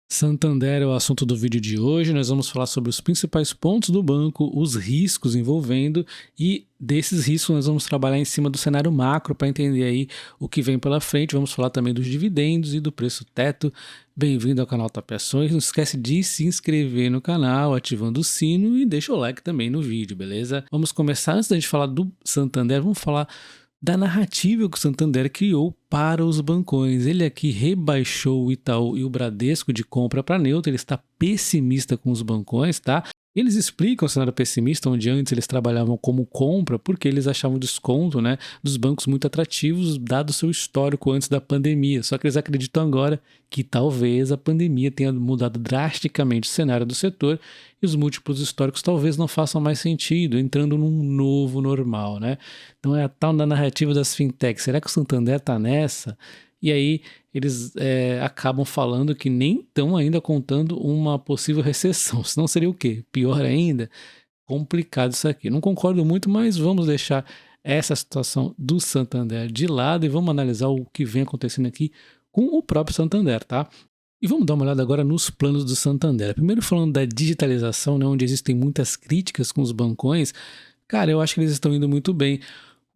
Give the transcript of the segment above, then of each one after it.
Santander é o assunto do vídeo de hoje. Nós vamos falar sobre os principais pontos do banco, os riscos envolvendo, e desses riscos nós vamos trabalhar em cima do cenário macro para entender aí o que vem pela frente. Vamos falar também dos dividendos e do preço teto. Bem-vindo ao canal Top Ações. Não esquece de se inscrever no canal, ativando o sino, e deixa o like também no vídeo, beleza? Vamos começar. Antes da gente falar do Santander, vamos falar da narrativa que o Santander criou para os bancões. Ele aqui rebaixou o Itaú e o Bradesco de compra para neutro. Ele está pessimista com os bancões, tá? Eles explicam o cenário pessimista, onde antes eles trabalhavam como compra, porque eles achavam o desconto, né, dos bancos muito atrativos, dado o seu histórico antes da pandemia. Só que eles acreditam agora que talvez a pandemia tenha mudado drasticamente o cenário do setor e os múltiplos históricos talvez não façam mais sentido, entrando num novo normal, né? Então é a tal da narrativa das fintechs. Será que o Santander está nessa? E aí eles acabam falando que nem estão ainda contando uma possível recessão. Senão seria o quê? Pior ainda? Complicado isso aqui. Não concordo muito, mas vamos deixar essa situação do Santander de lado e vamos analisar o que vem acontecendo aqui com o próprio Santander, tá? E vamos dar uma olhada agora nos planos do Santander. Primeiro falando da digitalização, né, onde existem muitas críticas com os bancões. Cara, eu acho que eles estão indo muito bem.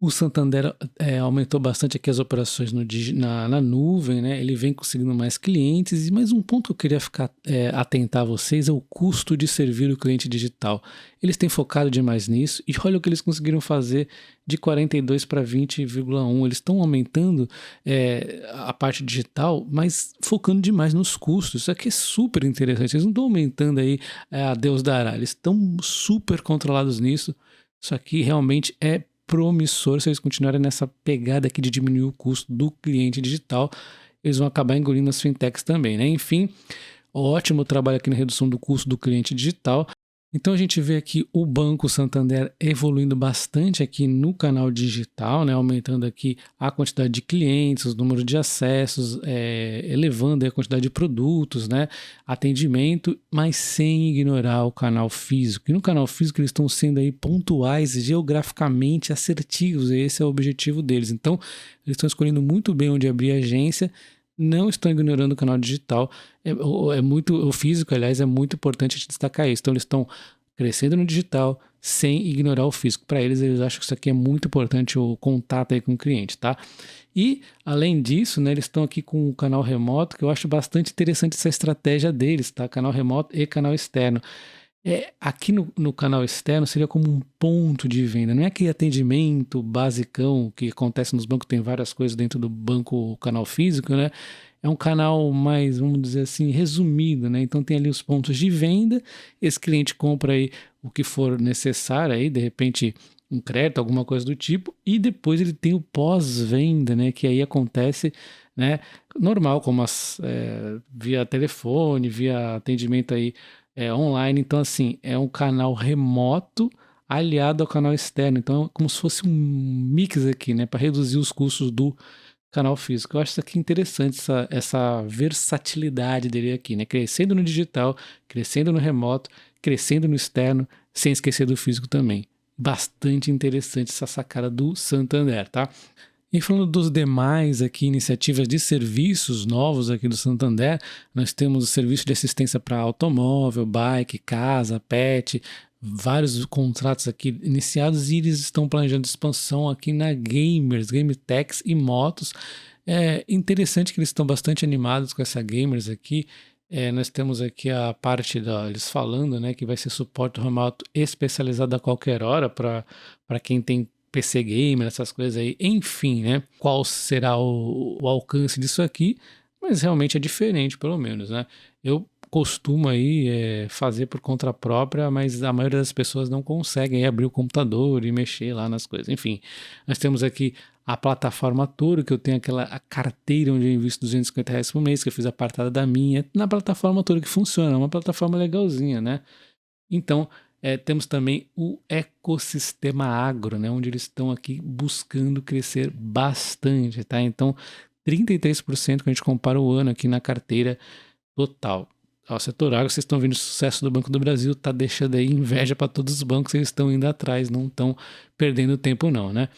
O Santander aumentou bastante aqui as operações na nuvem, né? Ele vem conseguindo mais clientes. Mas um ponto que eu queria atentar a vocês é o custo de servir o cliente digital. Eles têm focado demais nisso e olha o que eles conseguiram fazer de 42 para 20,1. Eles estão aumentando a parte digital, mas focando demais nos custos. Isso aqui é super interessante. Eles não estão aumentando aí a Deus dará. Eles estão super controlados nisso. Isso aqui realmente é promissor. Se eles continuarem nessa pegada aqui de diminuir o custo do cliente digital, eles vão acabar engolindo as fintechs também, né? Enfim, ótimo trabalho aqui na redução do custo do cliente digital. Então a gente vê aqui o Banco Santander evoluindo bastante aqui no canal digital, né? Aumentando aqui a quantidade de clientes, o número de acessos, elevando a quantidade de produtos, né? Atendimento, mas sem ignorar o canal físico. E no canal físico eles estão sendo aí pontuais, geograficamente assertivos, esse é o objetivo deles. Então eles estão escolhendo muito bem onde abrir a agência, não estão ignorando o canal digital. O físico, aliás, é muito importante a gente destacar isso. Então eles estão crescendo no digital sem ignorar o físico. Para eles acham que isso aqui é muito importante, o contato aí com o cliente, tá? E, além disso, né, eles estão aqui com o canal remoto, que eu acho bastante interessante essa estratégia deles, tá? Canal remoto e canal externo. Aqui no canal externo seria como um ponto de venda, não é aquele atendimento basicão que acontece nos bancos, tem várias coisas dentro do banco, canal físico, né? É um canal mais, vamos dizer assim, resumido, né? Então tem ali os pontos de venda, esse cliente compra aí o que for necessário aí, de repente um crédito, alguma coisa do tipo, e depois ele tem o pós-venda, né? Que aí acontece, né? Normal, como via telefone, via atendimento aí online. Então, assim, é um canal remoto aliado ao canal externo. Então, é como se fosse um mix aqui, né? Para reduzir os custos do canal físico. Eu acho isso aqui interessante, essa versatilidade dele aqui, né? Crescendo no digital, crescendo no remoto, crescendo no externo, sem esquecer do físico também. Bastante interessante essa sacada do Santander, tá? E falando dos demais aqui, iniciativas de serviços novos aqui do Santander, nós temos o serviço de assistência para automóvel, bike, casa, pet, vários contratos aqui iniciados e eles estão planejando expansão aqui na Gamers, GameTechs e motos. É interessante que eles estão bastante animados com essa Gamers aqui. Nós temos aqui a parte deles falando, né, que vai ser suporte remoto especializado a qualquer hora para quem tem PC Gamer, essas coisas aí, enfim, né? Qual será o alcance disso aqui? Mas realmente é diferente, pelo menos, né? Eu costumo aí fazer por conta própria, mas a maioria das pessoas não conseguem abrir o computador e mexer lá nas coisas. Enfim, nós temos aqui a plataforma Toro, que eu tenho a carteira onde eu invisto R$ 250 por mês, que eu fiz a partada da minha, na plataforma Toro que funciona, é uma plataforma legalzinha, né? Então, temos também o ecossistema agro, né, onde eles estão aqui buscando crescer bastante, tá? Então, 33% que a gente compara o ano aqui na carteira total. O setor agro, vocês estão vendo o sucesso do Banco do Brasil, tá deixando aí inveja para todos os bancos, eles estão indo atrás, não estão perdendo tempo não, né?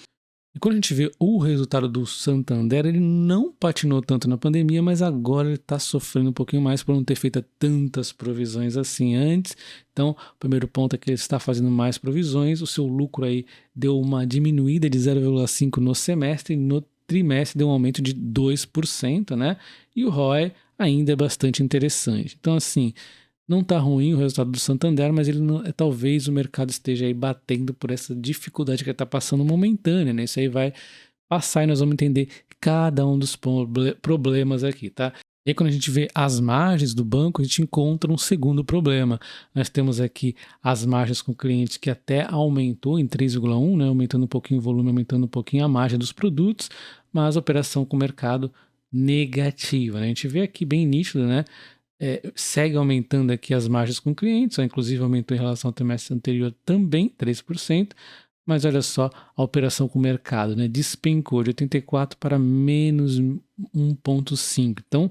E quando a gente vê o resultado do Santander, ele não patinou tanto na pandemia, mas agora ele está sofrendo um pouquinho mais por não ter feito tantas provisões assim antes. Então, o primeiro ponto é que ele está fazendo mais provisões, o seu lucro aí deu uma diminuída de 0,5 no semestre, e no trimestre deu um aumento de 2%, né? E o ROE ainda é bastante interessante. Então, assim, não está ruim o resultado do Santander, mas ele não, talvez o mercado esteja aí batendo por essa dificuldade que ele está passando momentânea, né? Isso aí vai passar e nós vamos entender cada um dos problemas aqui, tá? E aí, quando a gente vê as margens do banco, a gente encontra um segundo problema. Nós temos aqui as margens com clientes que até aumentou em 3,1, né? Aumentando um pouquinho o volume, aumentando um pouquinho a margem dos produtos, mas a operação com o mercado negativa, né? A gente vê aqui bem nítido, né? Segue aumentando aqui as margens com clientes, inclusive aumentou em relação ao trimestre anterior também 3%, mas olha só a operação com o mercado, né? Despencou de 84 para menos 1,5. Então,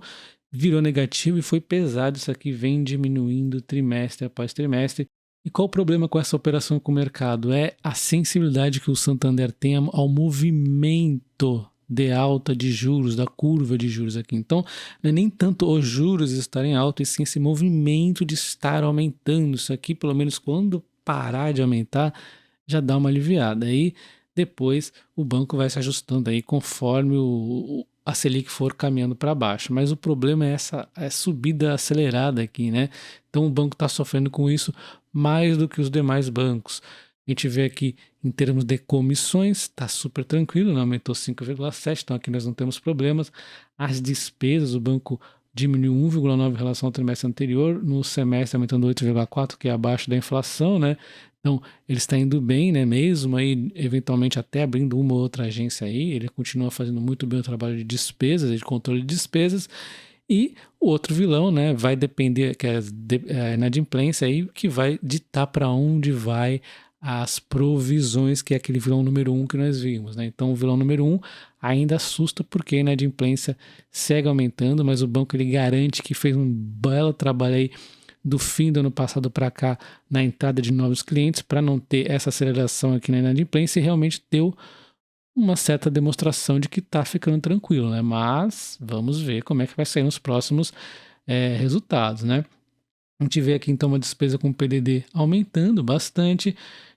virou negativo e foi pesado. Isso aqui vem diminuindo trimestre após trimestre. E qual o problema com essa operação com o mercado? É a sensibilidade que o Santander tem ao movimento de alta de juros, da curva de juros aqui. Então, não é nem tanto os juros estarem altos, e sim esse movimento de estar aumentando. Isso aqui, pelo menos quando parar de aumentar, já dá uma aliviada. Aí, depois, o banco vai se ajustando aí conforme a Selic for caminhando para baixo. Mas o problema é essa subida acelerada aqui, né? Então, o banco está sofrendo com isso mais do que os demais bancos. A gente vê aqui em termos de comissões, está super tranquilo, né? Aumentou 5,7, então aqui nós não temos problemas. As despesas, o banco diminuiu 1,9 em relação ao trimestre anterior, no semestre aumentando 8,4, que é abaixo da inflação, né? Então, ele está indo bem, né? Mesmo aí, eventualmente até abrindo uma ou outra agência aí, ele continua fazendo muito bem o trabalho de despesas, de controle de despesas. E o outro vilão, né, vai depender, que é a inadimplência aí, que vai ditar para onde vai as provisões, que é aquele vilão número 1 que nós vimos, né? Então, o vilão número 1 ainda assusta porque a inadimplência segue aumentando, mas o banco ele garante que fez um belo trabalho aí do fim do ano passado para cá na entrada de novos clientes para não ter essa aceleração aqui na inadimplência e realmente deu uma certa demonstração de que está ficando tranquilo, né? Mas vamos ver como é que vai sair nos próximos resultados, né? A gente vê aqui então uma despesa com PDD aumentando bastante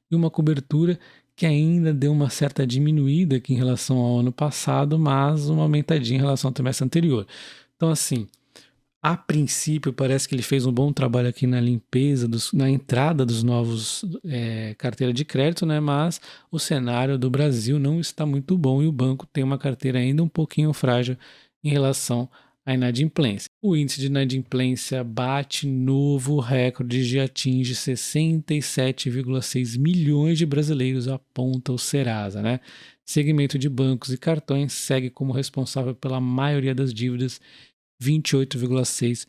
e uma cobertura que ainda deu uma certa diminuída aqui em relação ao ano passado, mas uma aumentadinha em relação ao trimestre anterior. Então, assim, a princípio parece que ele fez um bom trabalho aqui na limpeza, na entrada dos novos carteira de crédito, né? Mas o cenário do Brasil não está muito bom e o banco tem uma carteira ainda um pouquinho frágil em relação à inadimplência. O índice de inadimplência bate novo recorde e atinge 67,6 milhões de brasileiros, aponta o Serasa, né? Segmento de bancos e cartões segue como responsável pela maioria das dívidas, 28,6%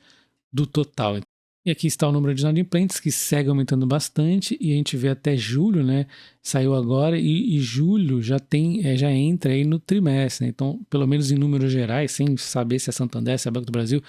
do total. E aqui está o número de inadimplentes, que segue aumentando bastante, e a gente vê até julho, né? Saiu agora, e julho já entra aí no trimestre, né? Então, pelo menos em números gerais, sem saber se é Santander, se é Banco do Brasil,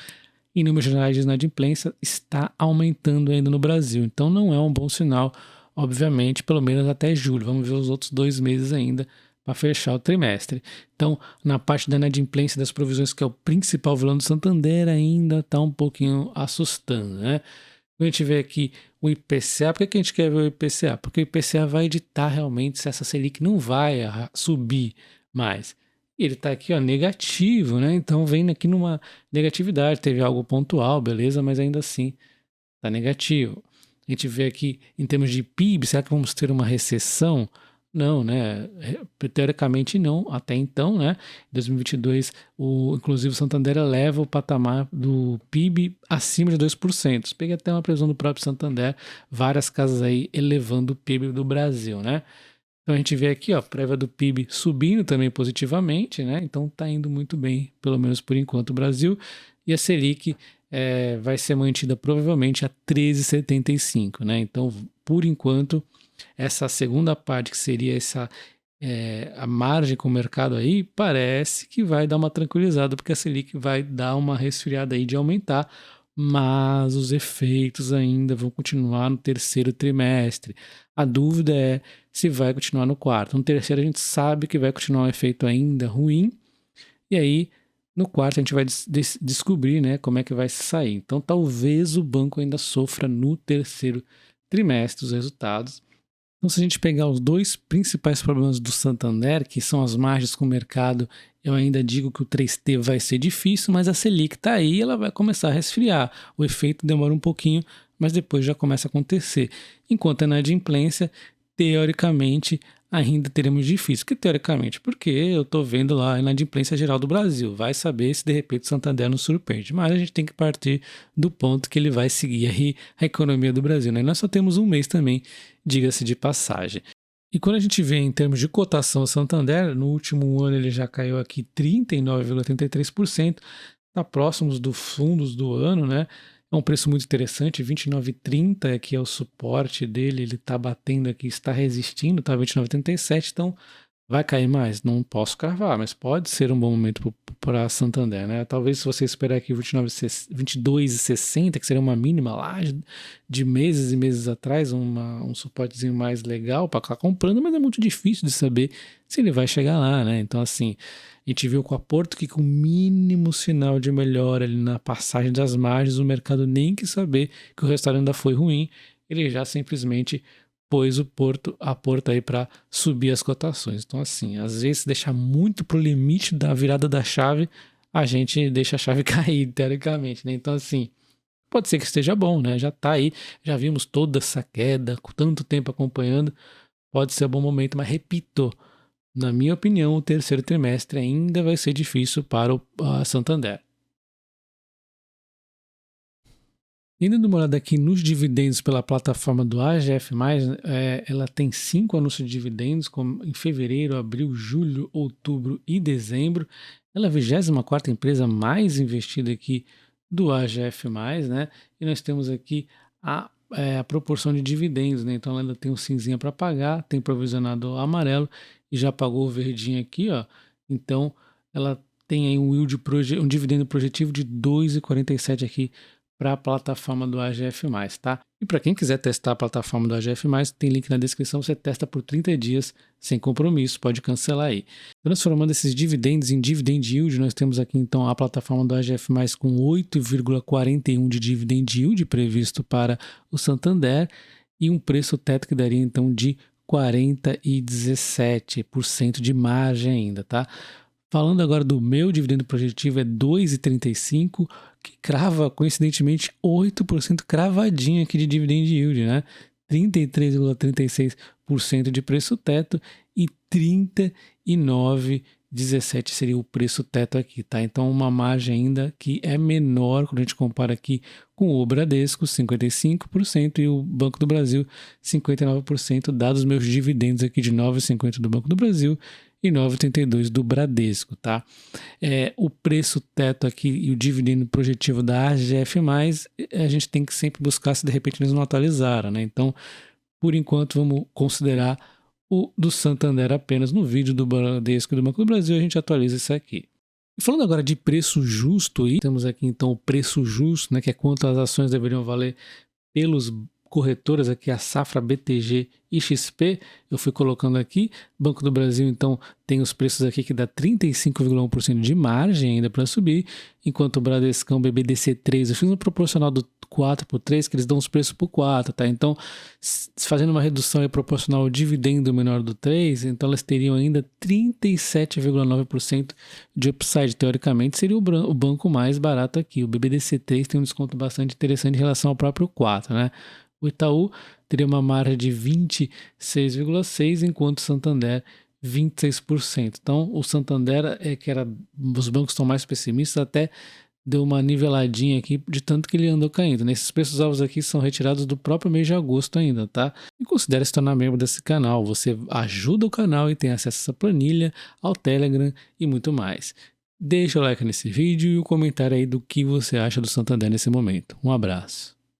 em números gerais de inadimplência, está aumentando ainda no Brasil. Então, não é um bom sinal, obviamente, pelo menos até julho. Vamos ver os outros 2 meses ainda para fechar o trimestre. Então, na parte da inadimplência das provisões, que é o principal vilão do Santander, ainda está um pouquinho assustando, né? A gente vê aqui o IPCA. Por que a gente quer ver o IPCA? Porque o IPCA vai ditar realmente se essa Selic não vai subir mais. Ele está aqui, ó, negativo, né? Então, vem aqui numa negatividade. Teve algo pontual, beleza, mas ainda assim está negativo. A gente vê aqui, em termos de PIB, será que vamos ter uma recessão? Não, né? Teoricamente não, até então, né? Em 2022, inclusive o Santander eleva o patamar do PIB acima de 2%. Peguei até uma previsão do próprio Santander, várias casas aí elevando o PIB do Brasil, né? Então a gente vê aqui, ó, prévia do PIB subindo também positivamente, né? Então tá indo muito bem, pelo menos por enquanto, o Brasil. E a Selic vai ser mantida provavelmente a 13,75, né? Então, por enquanto, essa segunda parte, que seria a margem com o mercado aí, parece que vai dar uma tranquilizada, porque a Selic vai dar uma resfriada aí de aumentar, mas os efeitos ainda vão continuar no terceiro trimestre. A dúvida é se vai continuar no quarto. No terceiro a gente sabe que vai continuar um efeito ainda ruim, e aí no quarto a gente vai descobrir, né, como é que vai sair. Então talvez o banco ainda sofra no terceiro trimestre os resultados. Então, se a gente pegar os dois principais problemas do Santander, que são as margens com o mercado, eu ainda digo que o 3T vai ser difícil, mas a Selic está aí, ela vai começar a resfriar. O efeito demora um pouquinho, mas depois já começa a acontecer. Enquanto a inadimplência, teoricamente, ainda teremos difícil. Que teoricamente? Porque eu estou vendo lá a inadimplência geral do Brasil. Vai saber se de repente o Santander nos surpreende. Mas a gente tem que partir do ponto que ele vai seguir aí a economia do Brasil, né? Nós só temos um mês também, diga-se de passagem. E quando a gente vê em termos de cotação o Santander, no último ano ele já caiu aqui 39,33%, está próximos dos fundos do ano, né? É um preço muito interessante, 29,30 aqui é o suporte dele, ele está batendo aqui, está resistindo, está 29,37, então vai cair mais? Não posso cravar, mas pode ser um bom momento para Santander, né? Talvez se você esperar aqui 22,60, que seria uma mínima lá de meses e meses atrás, um suportezinho mais legal para ficar comprando, mas é muito difícil de saber se ele vai chegar lá, né? Então assim, a gente viu com a Porto que com o mínimo sinal de melhora ali na passagem das margens, o mercado nem quis saber que o resultado ainda foi ruim, ele já simplesmente pôs a Porto aí para subir as cotações. Então assim, às vezes deixar muito pro limite da virada da chave, a gente deixa a chave cair, teoricamente, né? Então assim, pode ser que esteja bom, né? Já tá aí, já vimos toda essa queda, com tanto tempo acompanhando, pode ser um bom momento, mas repito, na minha opinião, o terceiro trimestre ainda vai ser difícil para o Santander. Indo dando uma olhada aqui nos dividendos pela plataforma do AGF+, ela tem 5 anúncios de dividendos, como em fevereiro, abril, julho, outubro e dezembro. Ela é a 24ª empresa mais investida aqui do AGF+, né? E nós temos aqui a proporção de dividendos, né? Então ela ainda tem um cinzinha para pagar, tem provisionado amarelo e já pagou o verdinho aqui, ó. Então ela tem aí um dividendo projetivo de 2,47 aqui para a plataforma do AGF+, tá? E para quem quiser testar a plataforma do AGF+, tem link na descrição, você testa por 30 dias sem compromisso, pode cancelar aí. Transformando esses dividendos em dividend yield, nós temos aqui então a plataforma do AGF+, com 8,41 de dividend yield previsto para o Santander e um preço teto que daria então de 40,17% de margem ainda, tá? Falando agora do meu dividendo projetivo, é 2,35, que crava, coincidentemente, 8% cravadinho aqui de dividend yield, né? 33,36% de preço teto e 39,17 seria o preço teto aqui, tá? Então, uma margem ainda que é menor quando a gente compara aqui com o Bradesco, 55%, e o Banco do Brasil, 59%, dados os meus dividendos aqui de 9,50 do Banco do Brasil e 9,82 do Bradesco, tá? O preço teto aqui e o dividendo projetivo da AGF+, a gente tem que sempre buscar se de repente eles não atualizaram, né? Então, por enquanto, vamos considerar o do Santander apenas. No vídeo do Bradesco e do Banco do Brasil a gente atualiza isso aqui. E falando agora de preço justo, aí, temos aqui então o preço justo, né, que é quanto as ações deveriam valer pelos corretoras aqui, a Safra, BTG e XP, eu fui colocando aqui. Banco do Brasil, então, tem os preços aqui que dá 35,1% de margem ainda para subir, enquanto o Bradescão, BBDC3, eu fiz um proporcional do 4 por 3, que eles dão os preços por 4, tá? Então, fazendo uma redução aí proporcional ao dividendo menor do 3, então elas teriam ainda 37,9% de upside. Teoricamente, seria o banco mais barato aqui. O BBDC3 tem um desconto bastante interessante em relação ao próprio 4, né? O Itaú teria uma margem de 26,6%, enquanto o Santander 26%. Então, o Santander, os bancos estão mais pessimistas, até deu uma niveladinha aqui de tanto que ele andou caindo. Esses preços alvos aqui são retirados do próprio mês de agosto ainda, tá? E considere se tornar membro desse canal. Você ajuda o canal e tem acesso a essa planilha, ao Telegram e muito mais. Deixa o like nesse vídeo e o comentário aí do que você acha do Santander nesse momento. Um abraço.